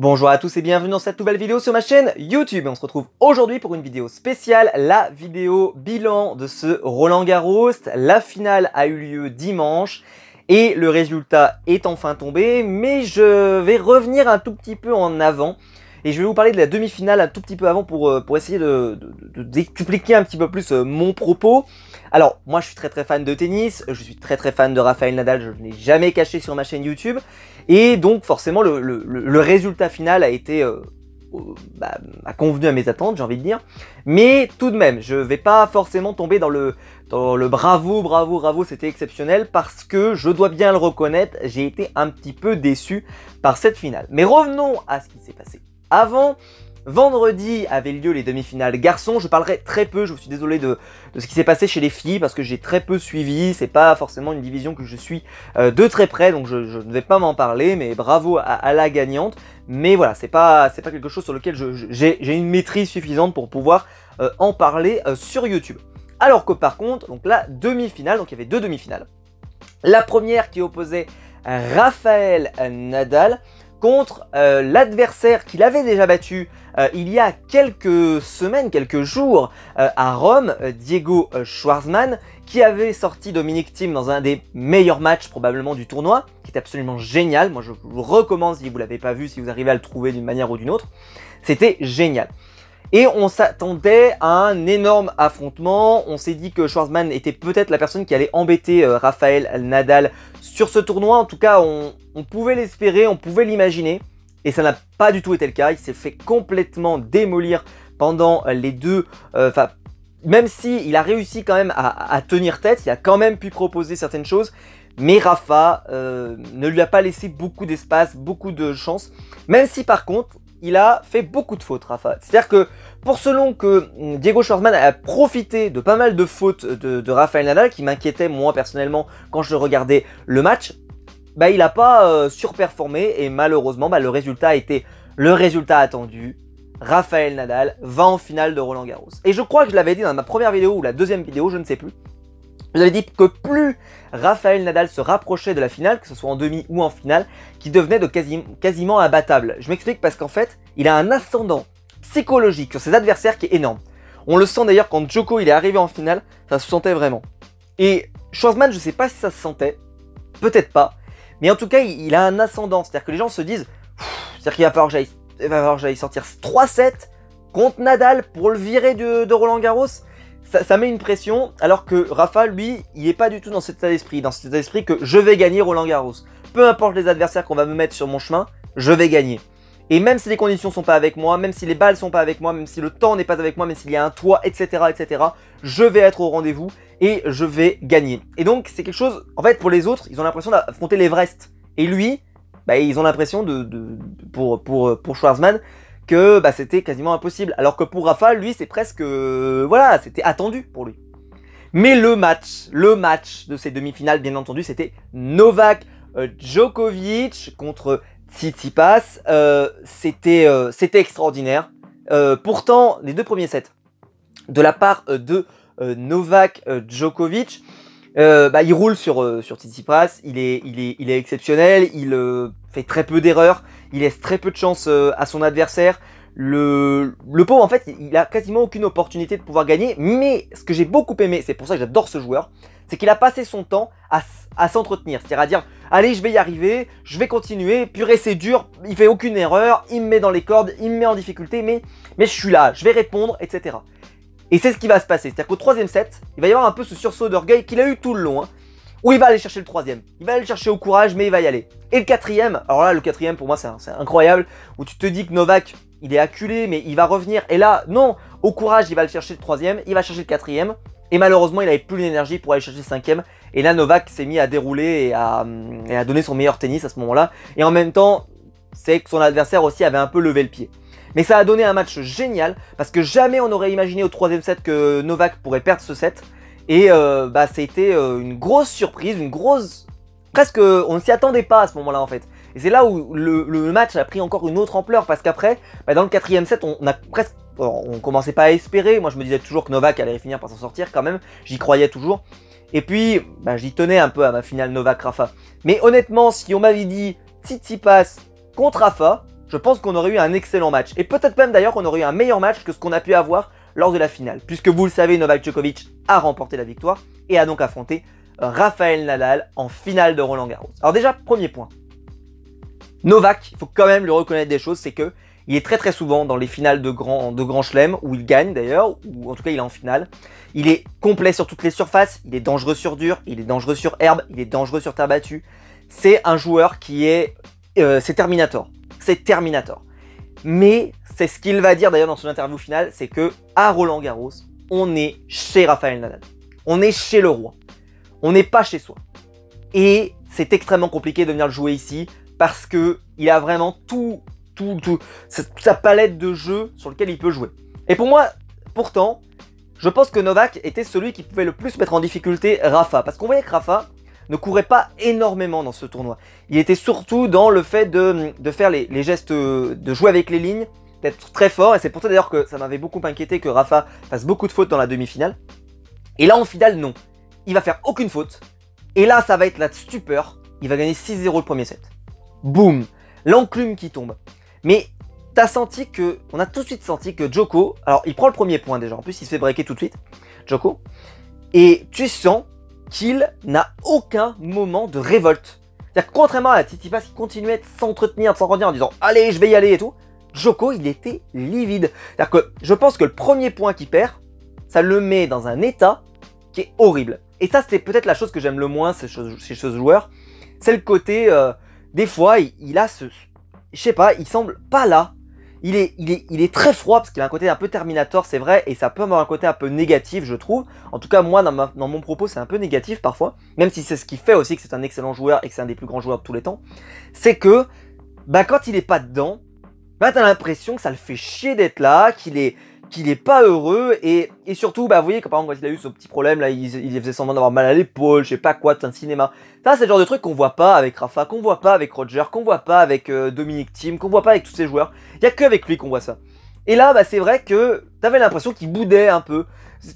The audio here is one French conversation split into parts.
Bonjour à tous et bienvenue dans cette nouvelle vidéo sur ma chaîne YouTube. Et on se retrouve aujourd'hui pour une vidéo spéciale, la vidéo bilan de ce Roland-Garros. La finale a eu lieu dimanche et le résultat est enfin tombé, mais je vais revenir un tout petit peu en avant. Et je vais vous parler de la demi-finale un tout petit peu avant pour essayer d'expliquer un petit peu plus mon propos. Alors, moi je suis très fan de tennis, je suis très fan de Rafael Nadal, je ne l'ai jamais caché sur ma chaîne YouTube. Et donc forcément le résultat final a été a convenu à mes attentes, j'ai envie de dire. Mais tout de même, je ne vais pas forcément tomber dans le bravo, c'était exceptionnel, parce que je dois bien le reconnaître, j'ai été un petit peu déçu par cette finale. Mais revenons à ce qui s'est passé avant. Vendredi avaient lieu les demi-finales garçons. Je parlerai très peu, je suis désolé de ce qui s'est passé chez les filles parce que j'ai très peu suivi. C'est pas forcément une division que je suis de très près, donc je ne vais pas m'en parler. Mais bravo à la gagnante. Mais voilà, c'est pas quelque chose sur lequel j'ai une maîtrise suffisante pour pouvoir en parler sur YouTube. Alors que par contre, donc la demi-finale, donc il y avait deux demi-finales. La première qui opposait Rafael Nadal contre l'adversaire qu'il avait déjà battu il y a quelques semaines, quelques jours à Rome, Diego Schwartzman, qui avait sorti Dominic Thiem dans un des meilleurs matchs probablement du tournoi, qui est absolument génial. Moi je vous le recommande si vous ne l'avez pas vu, si vous arrivez à le trouver d'une manière ou d'une autre. C'était génial. Et on s'attendait à un énorme affrontement. On s'est dit que Schwartzman était peut-être la personne qui allait embêter Rafael Nadal sur ce tournoi. En tout cas, on pouvait l'espérer, on pouvait l'imaginer. Et ça n'a pas du tout été le cas. Il s'est fait complètement démolir pendant les deux... même si il a réussi quand même à tenir tête, il a quand même pu proposer certaines choses. Mais Rafa ne lui a pas laissé beaucoup d'espace, beaucoup de chance. Même si par contre... il a fait beaucoup de fautes, Rafa. C'est-à-dire que, selon que Diego Schwartzman a profité de pas mal de fautes de Rafael Nadal, qui m'inquiétaient moi personnellement quand je regardais le match, bah il n'a pas surperformé et malheureusement bah, le résultat a été le résultat attendu. Rafael Nadal va en finale de Roland-Garros. Et je crois que je l'avais dit dans ma première vidéo ou la deuxième vidéo, je ne sais plus. Je vous avais dit que plus Rafael Nadal se rapprochait de la finale, que ce soit en demi ou en finale, qu'il devenait quasiment imbattable. Je m'explique parce qu'en fait, il a un ascendant psychologique sur ses adversaires qui est énorme. On le sent d'ailleurs quand Djoko il est arrivé en finale, ça se sentait vraiment. Et Schwartzman, je ne sais pas si ça se sentait, peut-être pas, mais en tout cas, il a un ascendant. C'est-à-dire que les gens se disent, c'est-à-dire qu'il va falloir que j'aille sortir 3-7 contre Nadal pour le virer de Roland-Garros. Ça met une pression, alors que Rafa, lui, il n'est pas du tout dans cet état d'esprit. Dans cet état d'esprit que je vais gagner Roland-Garros. Peu importe les adversaires qu'on va me mettre sur mon chemin, je vais gagner. Et même si les conditions ne sont pas avec moi, même si les balles ne sont pas avec moi, même si le temps n'est pas avec moi, même s'il y a un toit, etc., je vais être au rendez-vous et je vais gagner. Et donc, c'est quelque chose, en fait, pour les autres, ils ont l'impression d'affronter l'Everest. Et lui, bah, ils ont l'impression pour Schwartzman, que bah, c'était quasiment impossible. Alors que pour Rafa, lui, c'est presque... voilà, c'était attendu pour lui. Mais le match de ces demi-finales, bien entendu, c'était Novak Djokovic contre Tsitsipas. C'était extraordinaire. Pourtant, les deux premiers sets, de la part de Novak Djokovic, il roule sur Tsitsipas, il est exceptionnel, il fait très peu d'erreurs, il laisse très peu de chance à son adversaire. Le pauvre, en fait, il a quasiment aucune opportunité de pouvoir gagner, mais ce que j'ai beaucoup aimé, c'est pour ça que j'adore ce joueur, c'est qu'il a passé son temps à s'entretenir, c'est-à-dire à dire « Allez, je vais y arriver, je vais continuer, purée, c'est dur, il fait aucune erreur, il me met dans les cordes, il me met en difficulté, mais je suis là, je vais répondre, etc. » Et c'est ce qui va se passer, c'est-à-dire qu'au troisième set, il va y avoir un peu ce sursaut d'orgueil qu'il a eu tout le long, hein, où il va aller chercher le troisième. Il va aller le chercher au courage, mais il va y aller. Et le quatrième, alors là, le quatrième, pour moi, c'est incroyable, où tu te dis que Novak, il est acculé, mais il va revenir. Et là, non, au courage, il va le chercher le troisième, il va chercher le quatrième. Et malheureusement, il n'avait plus l'énergie pour aller chercher le cinquième. Et là, Novak s'est mis à dérouler et à donner son meilleur tennis à ce moment-là. Et en même temps, c'est que son adversaire aussi avait un peu levé le pied. Mais ça a donné un match génial, parce que jamais on n'aurait imaginé au troisième set que Novak pourrait perdre ce set. Et c'était une grosse surprise, presque, on ne s'y attendait pas à ce moment-là en fait. Et c'est là où le match a pris encore une autre ampleur, parce qu'après, dans le quatrième set, on commençait pas à espérer. Moi je me disais toujours que Novak allait finir par s'en sortir quand même, j'y croyais toujours. Et puis, j'y tenais un peu à ma finale Novak-Rafa. Mais honnêtement, si on m'avait dit Tsitsipas contre Rafa, je pense qu'on aurait eu un excellent match. Et peut-être même d'ailleurs qu'on aurait eu un meilleur match que ce qu'on a pu avoir lors de la finale. Puisque vous le savez, Novak Djokovic a remporté la victoire et a donc affronté Rafael Nadal en finale de Roland Garros. Alors déjà, premier point. Novak, il faut quand même lui reconnaître des choses, c'est que il est très souvent dans les finales de grand chelem, où il gagne d'ailleurs, ou en tout cas il est en finale. Il est complet sur toutes les surfaces, il est dangereux sur dur, il est dangereux sur herbe, il est dangereux sur terre battue. C'est un joueur qui est... c'est Terminator. C'est Terminator. Mais c'est ce qu'il va dire d'ailleurs dans son interview finale, c'est que à Roland Garros, on est chez Rafael Nadal. On est chez le roi. On n'est pas chez soi. Et c'est extrêmement compliqué de venir le jouer ici, parce que il a vraiment sa palette de jeux sur lequel il peut jouer. Et pour moi, pourtant, je pense que Novak était celui qui pouvait le plus mettre en difficulté Rafa. Parce qu'on voyait que Rafa ne courait pas énormément dans ce tournoi. Il était surtout dans le fait de faire les gestes, de jouer avec les lignes, d'être très fort. Et c'est pour ça d'ailleurs que ça m'avait beaucoup inquiété que Rafa fasse beaucoup de fautes dans la demi-finale. Et là, en finale, non. Il va faire aucune faute. Et là, ça va être la stupeur. Il va gagner 6-0 le premier set. Boum, l'enclume qui tombe. Mais t'as senti que, on a tout de suite senti que Djoko, alors il prend le premier point déjà, en plus il se fait breaker tout de suite, Djoko, et tu sens qu'il n'a aucun moment de révolte. C'est-à-dire que contrairement à Tsitsipas qui continuait de s'entretenir, de s'entretenir en disant allez je vais y aller et tout, Djoko il était livide. C'est-à-dire que je pense que le premier point qu'il perd, ça le met dans un état qui est horrible. Et ça c'est peut-être la chose que j'aime le moins chez ce joueur, c'est le côté, des fois il a ce... Je sais pas, il semble pas là. Il est très froid parce qu'il a un côté un peu Terminator, c'est vrai, et ça peut avoir un côté un peu négatif, je trouve. En tout cas, moi, dans mon propos, c'est un peu négatif parfois, même si c'est ce qui fait aussi que c'est un excellent joueur et que c'est un des plus grands joueurs de tous les temps. C'est que, bah, quand il est pas dedans, bah, t'as l'impression que ça le fait chier d'être là, qu'il est pas heureux, et surtout, bah, vous voyez, par exemple, quand il a eu ce petit problème, là, il faisait semblant d'avoir mal à l'épaule, je sais pas quoi, c'est un cinéma. Ça, c'est le genre de truc qu'on voit pas avec Rafa, qu'on voit pas avec Roger, qu'on voit pas avec Dominic Thiem, qu'on voit pas avec tous ces joueurs. Il y a que avec lui qu'on voit ça. Et là, bah, c'est vrai que t'avais l'impression qu'il boudait un peu.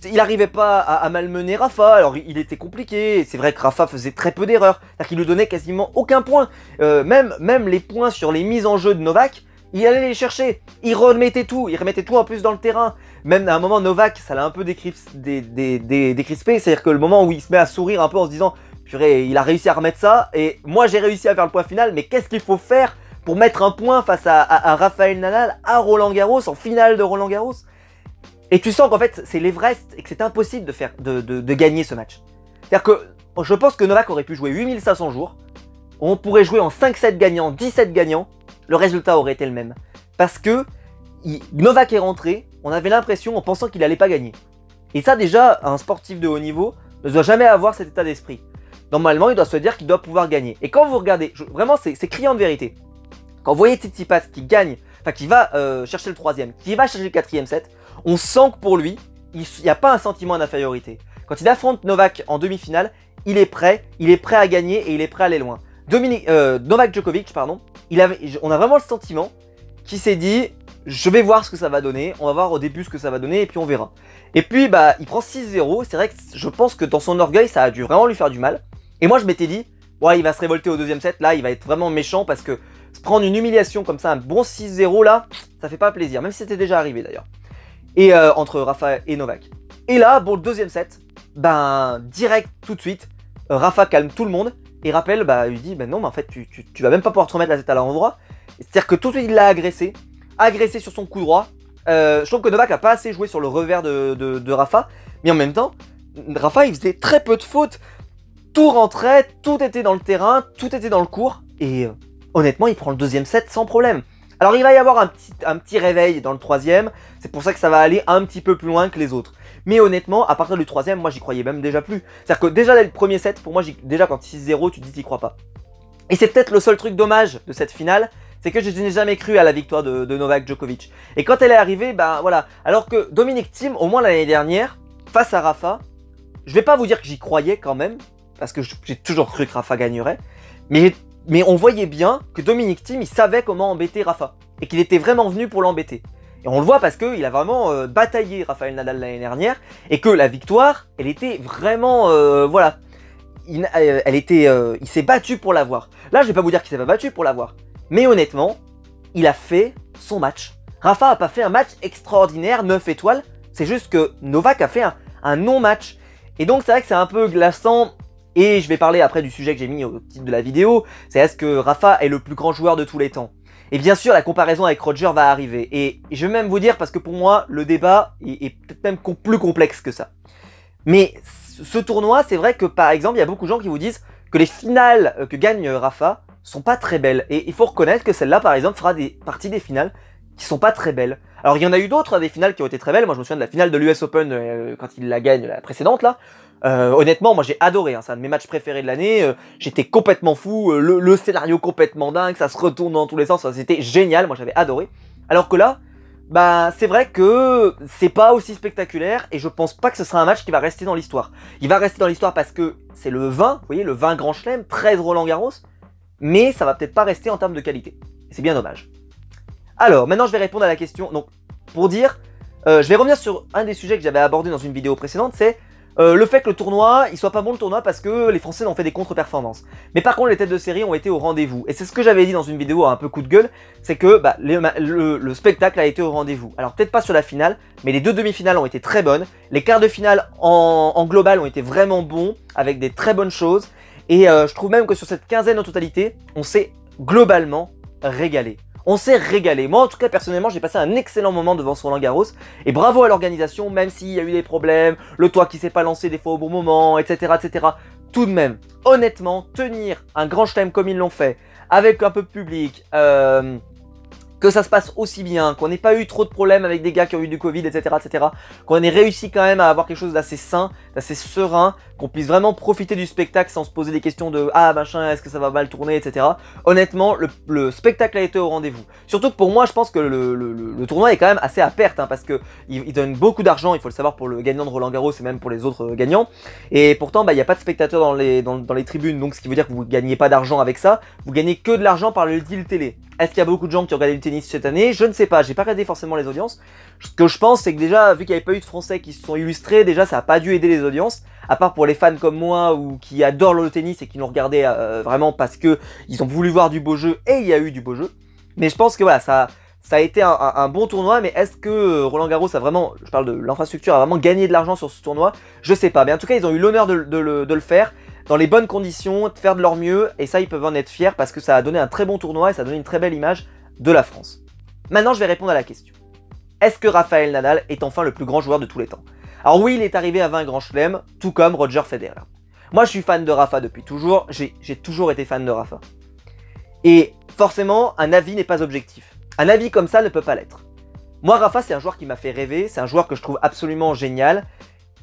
Il arrivait pas à malmener Rafa, alors il était compliqué. C'est vrai que Rafa faisait très peu d'erreurs, c'est-à-dire qu'il lui donnait quasiment aucun point. Même les points sur les mises en jeu de Novak, il allait les chercher, il remettait tout en plus dans le terrain. Même à un moment, Novak, ça l'a un peu décrispé, c'est-à-dire que le moment où il se met à sourire un peu en se disant purée, il a réussi à remettre ça, et moi j'ai réussi à faire le point final, mais qu'est-ce qu'il faut faire pour mettre un point face à Rafael Nadal, à Roland Garros, en finale de Roland Garros? Et tu sens qu'en fait, c'est l'Everest, et que c'est impossible de gagner ce match. C'est-à-dire que je pense que Novak aurait pu jouer 8500 jours, on pourrait jouer en 5-7 gagnants, 17 gagnants, le résultat aurait été le même. Parce que Novak est rentré, on avait l'impression en pensant qu'il n'allait pas gagner. Et ça déjà, un sportif de haut niveau ne doit jamais avoir cet état d'esprit. Normalement, il doit se dire qu'il doit pouvoir gagner. Et quand vous regardez, vraiment c'est criant de vérité. Quand vous voyez Tsitsipas qui gagne, enfin qui va chercher le troisième, qui va chercher le quatrième set, on sent que pour lui, il n'y a pas un sentiment d'infériorité. Quand il affronte Novak en demi-finale, il est prêt à gagner et il est prêt à aller loin. Novak Djokovic, pardon, on a vraiment le sentiment qu'il s'est dit je vais voir ce que ça va donner, on va voir au début ce que ça va donner et puis on verra. Et puis bah il prend 6-0, c'est vrai que je pense que dans son orgueil ça a dû vraiment lui faire du mal. Et moi je m'étais dit, ouais il va se révolter au deuxième set, là il va être vraiment méchant parce que se prendre une humiliation comme ça, un bon 6-0 là, ça fait pas plaisir, même si c'était déjà arrivé d'ailleurs. Et entre Rafa et Novak. Et là, bon le deuxième set, ben direct tout de suite, Rafa calme tout le monde et rappelle, bah lui dit, ben non mais en fait tu vas même pas pouvoir te remettre la tête à l'endroit. C'est-à-dire que tout de suite il l'a agressé sur son coup droit. Je trouve que Novak a pas assez joué sur le revers de Rafa, mais en même temps, Rafa il faisait très peu de fautes. Tout rentrait, tout était dans le terrain, tout était dans le court, et honnêtement, il prend le deuxième set sans problème. Alors il va y avoir un petit réveil dans le troisième, c'est pour ça que ça va aller un petit peu plus loin que les autres. Mais honnêtement, à partir du troisième, moi j'y croyais même déjà plus. C'est-à-dire que déjà dès le premier set, pour moi, déjà quand 6-0, tu te dis t'y crois pas. Et c'est peut-être le seul truc dommage de cette finale, c'est que je n'ai jamais cru à la victoire de Novak Djokovic. Et quand elle est arrivée, ben voilà. Alors que Dominic Thiem, au moins l'année dernière, face à Rafa, je vais pas vous dire que j'y croyais quand même, parce que j'ai toujours cru que Rafa gagnerait, mais on voyait bien que Dominic Thiem, il savait comment embêter Rafa, et qu'il était vraiment venu pour l'embêter. Et on le voit parce qu'il a vraiment bataillé Rafael Nadal l'année dernière, et que la victoire, elle était vraiment, voilà, il s'est battu pour l'avoir. Là, je vais pas vous dire qu'il s'est pas battu pour l'avoir, mais honnêtement, il a fait son match. Rafa a pas fait un match extraordinaire, 9 étoiles, c'est juste que Novak a fait un non-match. Et donc c'est vrai que c'est un peu glaçant, et je vais parler après du sujet que j'ai mis au titre de la vidéo, c'est est-ce que Rafa est le plus grand joueur de tous les temps? Et bien sûr la comparaison avec Roger va arriver, et je vais même vous dire, parce que pour moi le débat est peut-être même plus complexe que ça. Mais ce tournoi, c'est vrai que par exemple, il y a beaucoup de gens qui vous disent que les finales que gagne Rafa sont pas très belles. Et il faut reconnaître que celle-là, par exemple, fera partie des finales qui sont pas très belles. Alors il y en a eu d'autres, des finales qui ont été très belles. Moi je me souviens de la finale de l'US Open quand il la gagne, la précédente là. Honnêtement, moi j'ai adoré, hein, c'est un de mes matchs préférés de l'année. J'étais complètement fou, le scénario complètement dingue, ça se retourne dans tous les sens, c'était génial, moi j'avais adoré. Alors que là, bah c'est vrai que c'est pas aussi spectaculaire et je pense pas que ce sera un match qui va rester dans l'histoire. Il va rester dans l'histoire parce que c'est le 20, vous voyez, le 20 Grand Chelem, 13 Roland Garros, mais ça va peut-être pas rester en termes de qualité. C'est bien dommage. Alors, maintenant je vais répondre à la question. Donc, pour dire, je vais revenir sur un des sujets que j'avais abordé dans une vidéo précédente, c'est le fait que le tournoi, il soit pas bon le tournoi parce que les Français ont fait des contre-performances. Mais par contre, les têtes de série ont été au rendez-vous. Et c'est ce que j'avais dit dans une vidéo à un peu coup de gueule, c'est que bah, le spectacle a été au rendez-vous. Alors peut-être pas sur la finale, mais les deux demi-finales ont été très bonnes. Les quarts de finale en global ont été vraiment bons, avec des très bonnes choses. Et je trouve même que sur cette quinzaine en totalité, on s'est globalement régalé. On s'est régalé. Moi, en tout cas, personnellement, j'ai passé un excellent moment devant ce Roland Garros. Et bravo à l'organisation, même s'il y a eu des problèmes, le toit qui s'est pas lancé des fois au bon moment, etc., etc. Tout de même, honnêtement, tenir un grand chelem comme ils l'ont fait, avec un peu de public, que ça se passe aussi bien, qu'on n'ait pas eu trop de problèmes avec des gars qui ont eu du Covid, etc., etc., qu'on ait réussi quand même à avoir quelque chose d'assez sain, d'assez serein, qu'on puisse vraiment profiter du spectacle sans se poser des questions de « Ah, machin, est-ce que ça va mal tourner, etc. » Honnêtement, le spectacle a été au rendez-vous. Surtout que pour moi, je pense que le tournoi est quand même assez à perte, hein, parce qu'il donne beaucoup d'argent, il faut le savoir, pour le gagnant de Roland Garros et même pour les autres gagnants. Et pourtant, bah, il n'y a pas de spectateurs dans les tribunes, donc ce qui veut dire que vous ne gagnez pas d'argent avec ça, vous gagnez que de l'argent par le deal télé. Est-ce qu'il y a beaucoup de gens qui ont regardé le tennis cette année? Je ne sais pas, j'ai pas regardé forcément les audiences. Ce que je pense, c'est que déjà, vu qu'il n'y avait pas eu de Français qui se sont illustrés, déjà ça n'a pas dû aider les audiences, à part pour les fans comme moi ou qui adorent le tennis et qui l'ont regardé vraiment parce que ils ont voulu voir du beau jeu et il y a eu du beau jeu. Mais je pense que voilà, ça a été un bon tournoi, mais est-ce que Roland Garros a vraiment, je parle de l'infrastructure, a vraiment gagné de l'argent sur ce tournoi? Je sais pas, mais en tout cas ils ont eu l'honneur de le faire dans les bonnes conditions, de faire de leur mieux, et ça ils peuvent en être fiers parce que ça a donné un très bon tournoi et ça a donné une très belle image de la France. Maintenant je vais répondre à la question. Est-ce que Rafael Nadal est enfin le plus grand joueur de tous les temps? Alors oui, il est arrivé à 20 grands chelems, tout comme Roger Federer. Moi je suis fan de Rafa depuis toujours, j'ai toujours été fan de Rafa. Et forcément, un avis n'est pas objectif. Un avis comme ça ne peut pas l'être. Moi Rafa c'est un joueur qui m'a fait rêver, c'est un joueur que je trouve absolument génial,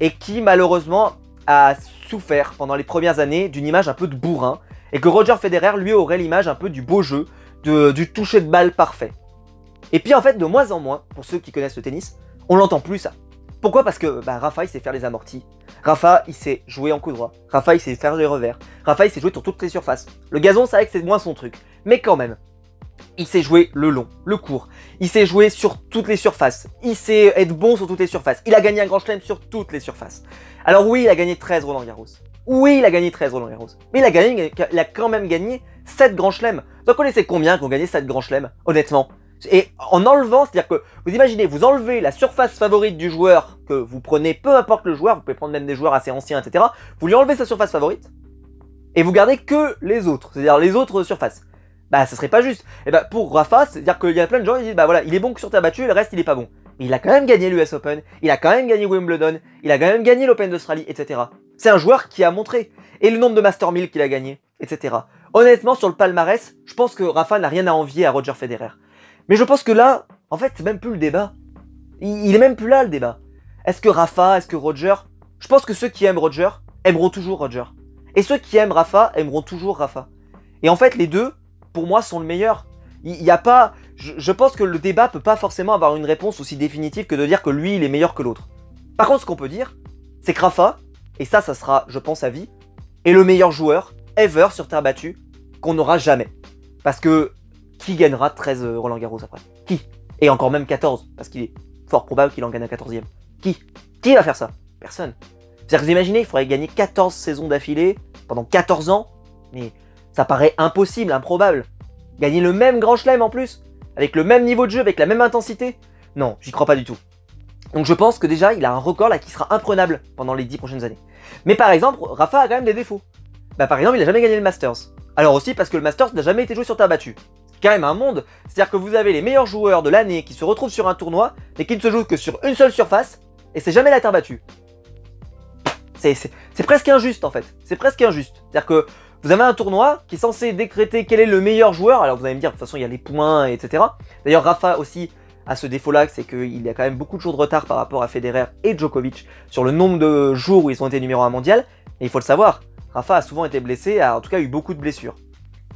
et qui malheureusement a souffert pendant les premières années d'une image un peu de bourrin, et que Roger Federer lui aurait l'image un peu du beau jeu, du toucher de balle parfait. Et puis en fait, de moins en moins, pour ceux qui connaissent le tennis, on l'entend plus ça. Pourquoi? Parce que bah, Rafa il sait faire les amortis, Rafa il sait jouer en coup droit, Rafa il sait faire les revers, Rafa il sait jouer sur toutes les surfaces. Le gazon c'est vrai que c'est moins son truc, mais quand même, il sait jouer le long, le court, il sait jouer sur toutes les surfaces, il sait être bon sur toutes les surfaces, il a gagné un grand chelem sur toutes les surfaces. Alors oui, il a gagné 13 Roland Garros, oui il a gagné 13 Roland Garros, mais il a quand même gagné 7 grands chelems. Vous en connaissez combien qui ont gagné 7 grands chelems, honnêtement? Et en enlevant, c'est-à-dire que vous imaginez, vous enlevez la surface favorite du joueur que vous prenez, peu importe le joueur, vous pouvez prendre même des joueurs assez anciens, etc. Vous lui enlevez sa surface favorite et vous gardez que les autres, c'est-à-dire les autres surfaces. Bah, ce serait pas juste. Et bah, pour Rafa, c'est-à-dire qu'il y a plein de gens qui disent, bah voilà, il est bon que sur terre battue, le reste il est pas bon. Mais il a quand même gagné l'US Open, il a quand même gagné Wimbledon, il a quand même gagné l'Open d'Australie, etc. C'est un joueur qui a montré. Et le nombre de Master 1000 qu'il a gagné, etc. Honnêtement, sur le palmarès, je pense que Rafa n'a rien à envier à Roger Federer. Mais je pense que là, en fait, c'est même plus le débat. Il est même plus là, le débat. Est-ce que Rafa, est-ce que Roger? Je pense que ceux qui aiment Roger, aimeront toujours Roger. Et ceux qui aiment Rafa, aimeront toujours Rafa. Et en fait, les deux, pour moi, sont le meilleur. Il n'y a pas... Je pense que le débat peut pas forcément avoir une réponse aussi définitive que de dire que lui, il est meilleur que l'autre. Par contre, ce qu'on peut dire, c'est que Rafa, et ça sera, je pense, à vie, est le meilleur joueur ever sur terre battue qu'on n'aura jamais. Parce que qui gagnera 13 Roland Garros après? Qui? Et encore même 14, parce qu'il est fort probable qu'il en gagne un 14e. Qui va faire ça? Personne. C'est-à-dire que vous imaginez, il faudrait gagner 14 saisons d'affilée, pendant 14 ans, mais ça paraît impossible, improbable. Gagner le même grand chelem en plus, avec le même niveau de jeu, avec la même intensité? Non, j'y crois pas du tout. Donc je pense que déjà, il a un record là qui sera imprenable pendant les 10 prochaines années. Mais par exemple, Rafa a quand même des défauts. Bah par exemple, il a jamais gagné le Masters. Alors aussi parce que le Masters n'a jamais été joué sur terre battue. C'est quand même un monde, c'est-à-dire que vous avez les meilleurs joueurs de l'année qui se retrouvent sur un tournoi, mais qui ne se jouent que sur une seule surface, et c'est jamais la terre battue. C'est presque injuste en fait, c'est presque injuste. C'est-à-dire que vous avez un tournoi qui est censé décréter quel est le meilleur joueur, alors vous allez me dire, de toute façon il y a les points, etc. D'ailleurs Rafa aussi a ce défaut-là, c'est qu'il y a quand même beaucoup de jours de retard par rapport à Federer et Djokovic sur le nombre de jours où ils ont été numéro 1 mondial, et il faut le savoir, Rafa a souvent été blessé, a en tout cas eu beaucoup de blessures.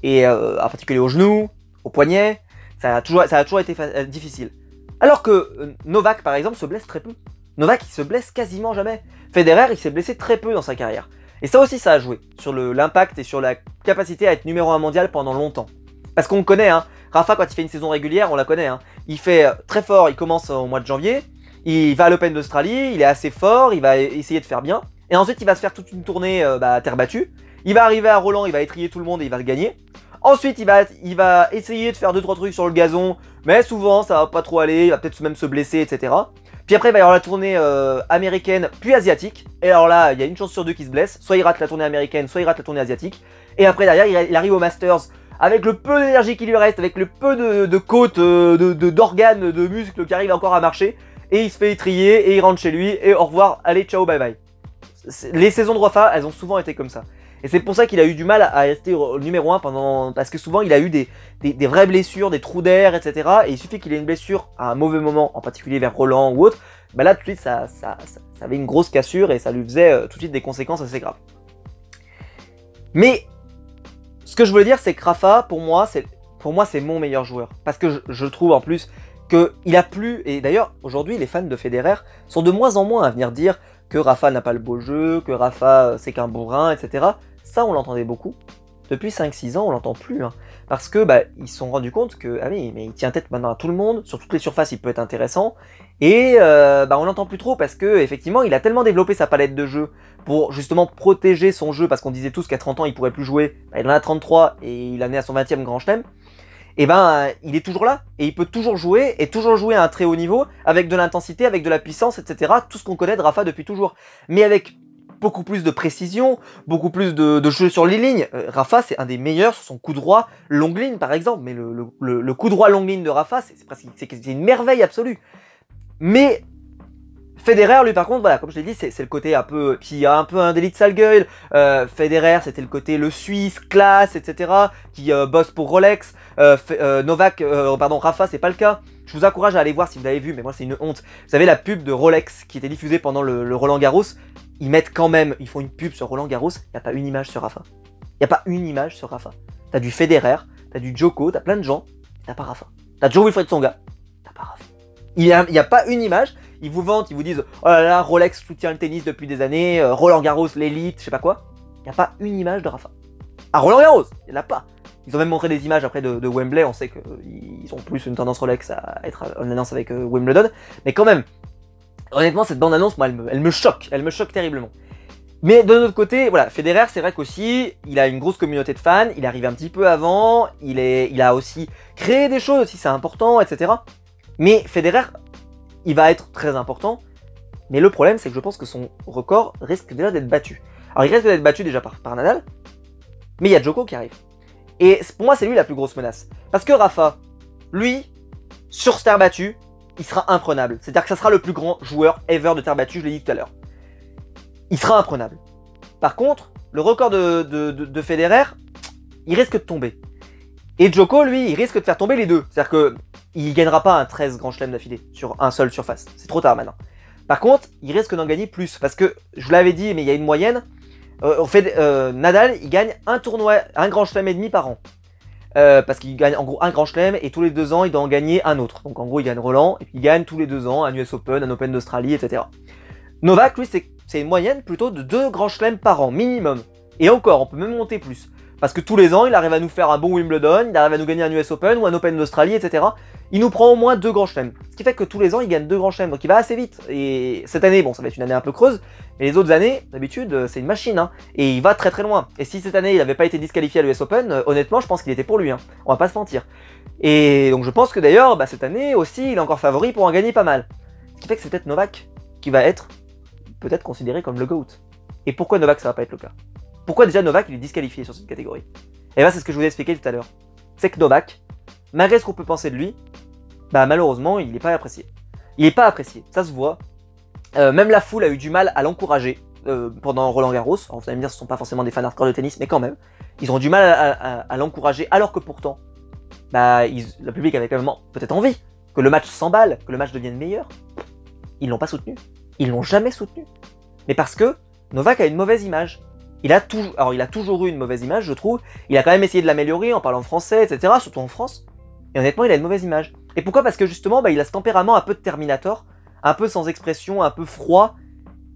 Et en particulier au genou, au poignet, ça a toujours été difficile. Alors que Novak par exemple se blesse très peu. Novak il se blesse quasiment jamais. Federer il s'est blessé très peu dans sa carrière. Et ça aussi ça a joué sur l'impact et sur la capacité à être numéro 1 mondial pendant longtemps. Parce qu'on le connaît, hein, Rafa quand il fait une saison régulière, on la connaît, hein, il fait très fort, il commence au mois de janvier, il va à l'Open d'Australie, il est assez fort, il va essayer de faire bien, et ensuite il va se faire toute une tournée terre battue, il va arriver à Roland, il va étrier tout le monde et il va le gagner. Ensuite, il va essayer de faire 2-3 trucs sur le gazon, mais souvent ça va pas trop aller, il va peut-être même se blesser, etc. Puis après, il va y avoir la tournée américaine, puis asiatique. Et alors là, il y a une chance sur deux qu'il se blesse. Soit il rate la tournée américaine, soit il rate la tournée asiatique. Et après, derrière, il arrive au Masters avec le peu d'énergie qui lui reste, avec le peu de côtes, d'organes, de muscles qui arrivent encore à marcher. Et il se fait étrier, et il rentre chez lui, et au revoir, allez, ciao, bye bye. Les saisons de Rafa, elles ont souvent été comme ça. Et c'est pour ça qu'il a eu du mal à rester numéro 1 parce que souvent il a eu des vraies blessures, des trous d'air, etc. Et il suffit qu'il ait une blessure à un mauvais moment, en particulier vers Roland ou autre, bah là tout de suite ça avait une grosse cassure et ça lui faisait tout de suite des conséquences assez graves. Mais ce que je voulais dire, c'est que Rafa, pour moi, c'est mon meilleur joueur. Parce que je trouve en plus qu'il a plus, et d'ailleurs aujourd'hui les fans de Federer sont de moins en moins à venir dire que Rafa n'a pas le beau jeu, que Rafa c'est qu'un bourrin, etc. Ça on l'entendait beaucoup. Depuis 5-6 ans on l'entend plus. Hein. Parce que ils se sont rendus compte que, ah oui, mais il tient tête maintenant à tout le monde, sur toutes les surfaces il peut être intéressant. Et on l'entend plus trop parce que effectivement il a tellement développé sa palette de jeu pour justement protéger son jeu, parce qu'on disait tous qu'à 30 ans il pourrait plus jouer, il en a 33 et il en est à son 20e grand chelem. Et il est toujours là, et il peut toujours jouer à un très haut niveau, avec de l'intensité, avec de la puissance, etc. Tout ce qu'on connaît de Rafa depuis toujours. Mais avec beaucoup plus de précision, beaucoup plus de jeu sur les lignes. Rafa, c'est un des meilleurs sur son coup droit longue ligne, par exemple. Mais le coup droit longue ligne de Rafa, c'est une merveille absolue. Mais Federer, lui, par contre, voilà, comme je l'ai dit, c'est le côté un peu... Puis il y a un peu un délit de sale gueule. Federer, c'était le côté le Suisse, classe, etc. Qui bosse pour Rolex. Rafa, c'est pas le cas. Je vous encourage à aller voir si vous l'avez vu, mais moi, c'est une honte. Vous savez, la pub de Rolex qui était diffusée pendant le Roland Garros, ils font une pub sur Roland Garros, il n'y a pas une image sur Rafa. Il n'y a pas une image sur Rafa. T'as du Federer, t'as du Djoko, t'as plein de gens, t'as pas Rafa. T'as Jo-Wilfried Tsonga, t'as pas Rafa. Il n'y a pas une image. Ils vous vantent, ils vous disent oh là là, Rolex soutient le tennis depuis des années, Roland Garros, l'élite, je sais pas quoi. Il n'y a pas une image de Rafa. À Roland Garros, il n'y en a pas. Ils ont même montré des images après de Wembley, on sait qu'ils ont plus une tendance Rolex à être en alliance avec Wimbledon. Mais quand même, honnêtement, cette bande-annonce, moi, elle me choque terriblement. Mais de notre côté, voilà, Federer, c'est vrai qu'aussi, il a une grosse communauté de fans, il arrive un petit peu avant, il a aussi créé des choses, aussi c'est important, etc. Mais Federer, il va être très important, mais le problème, c'est que je pense que son record risque déjà d'être battu. Alors, il risque d'être battu déjà par Nadal, mais il y a Djoko qui arrive. Et pour moi, c'est lui la plus grosse menace. Parce que Rafa, lui, sur terre battue, il sera imprenable. C'est-à-dire que ça sera le plus grand joueur ever de terre battue, je l'ai dit tout à l'heure. Il sera imprenable. Par contre, le record de Federer, il risque de tomber. Et Djoko, lui, il risque de faire tomber les deux. C'est-à-dire qu'il ne gagnera pas un 13 grand chelem d'affilée sur un seul surface. C'est trop tard maintenant. Par contre, il risque d'en gagner plus. Parce que, je vous l'avais dit, mais il y a une moyenne. Nadal, il gagne un tournoi, un grand chelem et demi par an. Parce qu'il gagne en gros un grand chelem et tous les 2 ans, il doit en gagner un autre. Donc en gros, il gagne Roland et puis il gagne tous les 2 ans un US Open, un Open d'Australie, etc. Novak, lui, c'est une moyenne plutôt de 2 grands chelems par an, minimum. Et encore, on peut même monter plus. Parce que tous les ans, il arrive à nous faire un bon Wimbledon, il arrive à nous gagner un US Open ou un Open d'Australie, etc. Il nous prend au moins 2 grands chelems. Ce qui fait que tous les ans, il gagne 2 grands chelems. Donc il va assez vite. Et cette année, bon, ça va être une année un peu creuse. Mais les autres années, d'habitude, c'est une machine. Hein, et il va très très loin. Et si cette année, il n'avait pas été disqualifié à l'US Open, honnêtement, je pense qu'il était pour lui. Hein, on va pas se mentir. Et donc je pense que d'ailleurs, cette année aussi, il est encore favori pour en gagner pas mal. Ce qui fait que c'est peut-être Novak qui va être peut-être considéré comme le GOAT. Et pourquoi Novak, ça va pas être le cas? Pourquoi déjà Novak, il est disqualifié sur cette catégorie? Et c'est ce que je vous ai expliqué tout à l'heure. C'est que Novak, malgré ce qu'on peut penser de lui, malheureusement, il n'est pas apprécié. Il n'est pas apprécié, ça se voit. Même la foule a eu du mal à l'encourager pendant Roland Garros. Alors vous allez me dire, ce ne sont pas forcément des fans hardcore de tennis, mais quand même. Ils ont du mal à l'encourager, alors que pourtant, le public avait quand même peut-être envie que le match s'emballe, que le match devienne meilleur. Ils l'ont pas soutenu. Ils l'ont jamais soutenu. Mais parce que Novak a une mauvaise image. Il a toujours eu une mauvaise image, je trouve. Il a quand même essayé de l'améliorer en parlant français, etc. Surtout en France. Et honnêtement, il a une mauvaise image. Et pourquoi? Parce que justement, il a ce tempérament un peu de Terminator, un peu sans expression, un peu froid.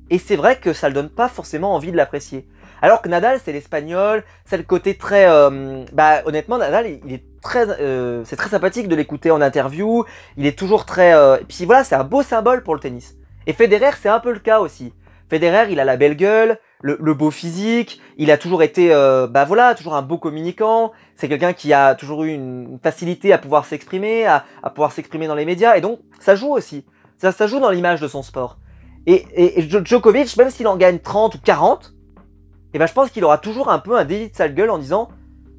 Et c'est vrai que ça ne donne pas forcément envie de l'apprécier. Alors que Nadal, c'est l'espagnol, c'est le côté très... honnêtement, Nadal, c'est très sympathique de l'écouter en interview. Il est toujours très... Et puis voilà, c'est un beau symbole pour le tennis. Et Federer, c'est un peu le cas aussi. Federer, il a la belle gueule, le beau physique, il a toujours été, toujours un beau communicant, c'est quelqu'un qui a toujours eu une facilité à pouvoir s'exprimer, à pouvoir s'exprimer dans les médias, et donc ça joue aussi, ça joue dans l'image de son sport. Et Djokovic, même s'il en gagne 30 ou 40, je pense qu'il aura toujours un peu un délit de sale gueule en disant,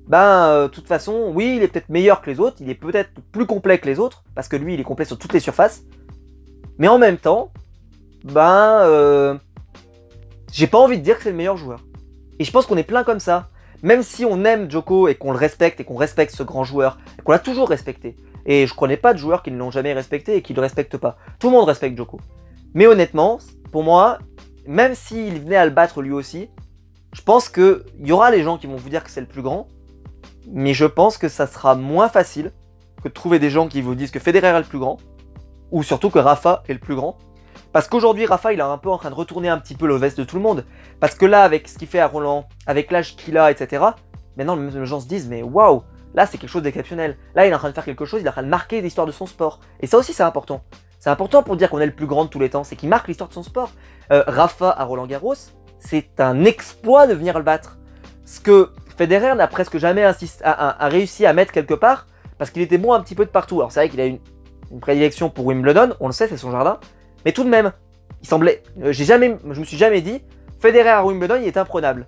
de toute façon, oui, il est peut-être meilleur que les autres, il est peut-être plus complet que les autres, parce que lui, il est complet sur toutes les surfaces, mais en même temps, j'ai pas envie de dire que c'est le meilleur joueur. Et je pense qu'on est plein comme ça. Même si on aime Djoko et qu'on le respecte et qu'on respecte ce grand joueur, et qu'on l'a toujours respecté. Et je connais pas de joueurs qui ne l'ont jamais respecté et qui le respectent pas. Tout le monde respecte Djoko. Mais honnêtement, pour moi, même s'il venait à le battre lui aussi, je pense qu'il y aura les gens qui vont vous dire que c'est le plus grand. Mais je pense que ça sera moins facile que de trouver des gens qui vous disent que Federer est le plus grand. Ou surtout que Rafa est le plus grand. Parce qu'aujourd'hui, Rafa, il est un peu en train de retourner un petit peu le veste de tout le monde. Parce que là, avec ce qu'il fait à Roland, avec l'âge qu'il a, etc., maintenant, les gens se disent, mais waouh, là, c'est quelque chose d'exceptionnel. Là, il est en train de faire quelque chose, il est en train de marquer l'histoire de son sport. Et ça aussi, c'est important. C'est important pour dire qu'on est le plus grand de tous les temps, c'est qu'il marque l'histoire de son sport. Rafa à Roland Garros, c'est un exploit de venir le battre. Ce que Federer n'a presque jamais réussi à mettre quelque part, parce qu'il était bon un petit peu de partout. Alors c'est vrai qu'il a une prédilection pour Wimbledon, on le sait, c'est son jardin. Mais tout de même, il semblait, je me suis jamais dit, Federer à Wimbledon, il est imprenable.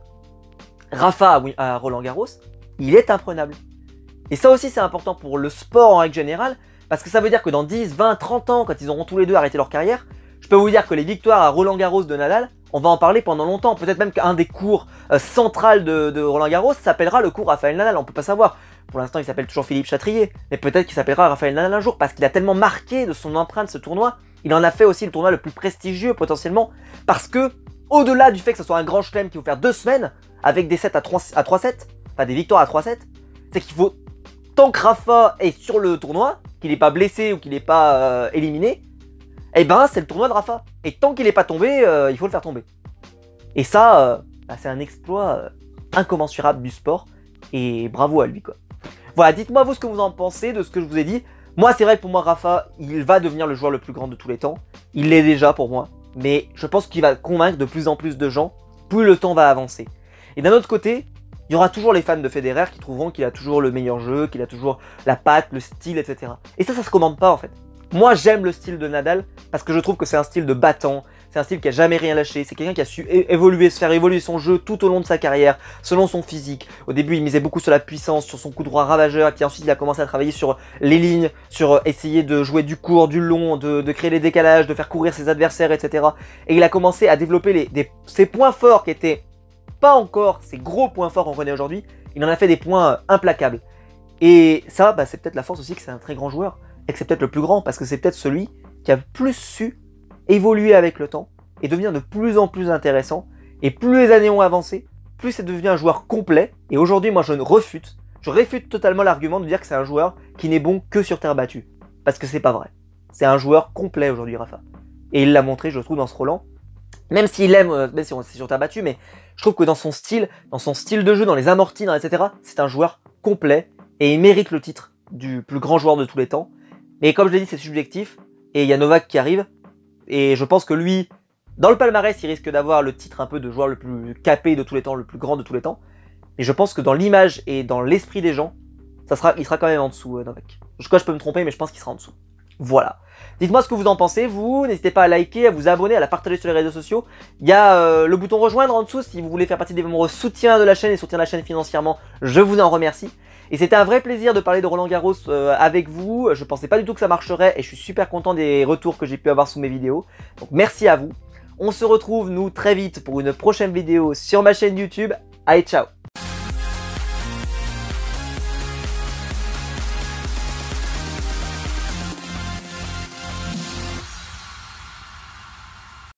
Rafa à Roland Garros, il est imprenable. Et ça aussi, c'est important pour le sport en règle générale, parce que ça veut dire que dans 10, 20, 30 ans, quand ils auront tous les deux arrêté leur carrière, je peux vous dire que les victoires à Roland Garros de Nadal, on va en parler pendant longtemps. Peut-être même qu'un des cours centrales de Roland Garros s'appellera le cours Rafael Nadal, on peut pas savoir. Pour l'instant, il s'appelle toujours Philippe Chatrier, mais peut-être qu'il s'appellera Rafael Nadal un jour, parce qu'il a tellement marqué de son empreinte ce tournoi. Il en a fait aussi le tournoi le plus prestigieux potentiellement, parce que, au-delà du fait que ce soit un grand chelem qui va faire 2 semaines, avec des sets à 3-7, enfin des victoires à 3-7, c'est qu'il faut, tant que Rafa est sur le tournoi, qu'il n'est pas blessé ou qu'il n'est pas éliminé, c'est le tournoi de Rafa. Et tant qu'il n'est pas tombé, il faut le faire tomber. Et ça, c'est un exploit incommensurable du sport, et bravo à lui, quoi. Voilà, dites-moi vous ce que vous en pensez de ce que je vous ai dit. Moi, c'est vrai que pour moi, Rafa, il va devenir le joueur le plus grand de tous les temps. Il l'est déjà pour moi. Mais je pense qu'il va convaincre de plus en plus de gens, plus le temps va avancer. Et d'un autre côté, il y aura toujours les fans de Federer qui trouveront qu'il a toujours le meilleur jeu, qu'il a toujours la patte, le style, etc. Et ça se commande pas en fait. Moi, j'aime le style de Nadal parce que je trouve que c'est un style de battant, c'est un style qui a jamais rien lâché, c'est quelqu'un qui a su évoluer, se faire évoluer son jeu tout au long de sa carrière, selon son physique. Au début, il misait beaucoup sur la puissance, sur son coup droit ravageur, et puis ensuite il a commencé à travailler sur les lignes, sur essayer de jouer du court, du long, de créer les décalages, de faire courir ses adversaires, etc. Et il a commencé à développer ses points forts qui étaient pas encore ses gros points forts qu'on connaît aujourd'hui. Il en a fait des points implacables. Et ça, c'est peut-être la force aussi que c'est un très grand joueur, et que c'est peut-être le plus grand, parce que c'est peut-être celui qui a plus su évoluer avec le temps et devenir de plus en plus intéressant. Et plus les années ont avancé, plus c'est devenu un joueur complet. Et aujourd'hui, moi, je réfute totalement l'argument de dire que c'est un joueur qui n'est bon que sur terre battue. Parce que c'est pas vrai. C'est un joueur complet aujourd'hui, Rafa. Et il l'a montré, je trouve, dans ce Roland. Même s'il aime, même si on s'est sur terre battue, mais je trouve que dans son style de jeu, dans les amortis, etc., c'est un joueur complet et il mérite le titre du plus grand joueur de tous les temps. Mais comme je l'ai dit, c'est subjectif et il y a Novak qui arrive et je pense que lui, dans le palmarès, il risque d'avoir le titre un peu de joueur le plus capé de tous les temps, le plus grand de tous les temps. Mais je pense que dans l'image et dans l'esprit des gens, il sera quand même en dessous, Novak. Je crois que je peux me tromper, mais je pense qu'il sera en dessous. Voilà. Dites-moi ce que vous en pensez, vous. N'hésitez pas à liker, à vous abonner, à la partager sur les réseaux sociaux. Il y a le bouton rejoindre en dessous si vous voulez faire partie des membres soutiens de la chaîne et soutenir la chaîne financièrement. Je vous en remercie. Et c'était un vrai plaisir de parler de Roland Garros avec vous. Je pensais pas du tout que ça marcherait et je suis super content des retours que j'ai pu avoir sous mes vidéos. Donc merci à vous. On se retrouve, nous, très vite pour une prochaine vidéo sur ma chaîne YouTube. Allez, ciao!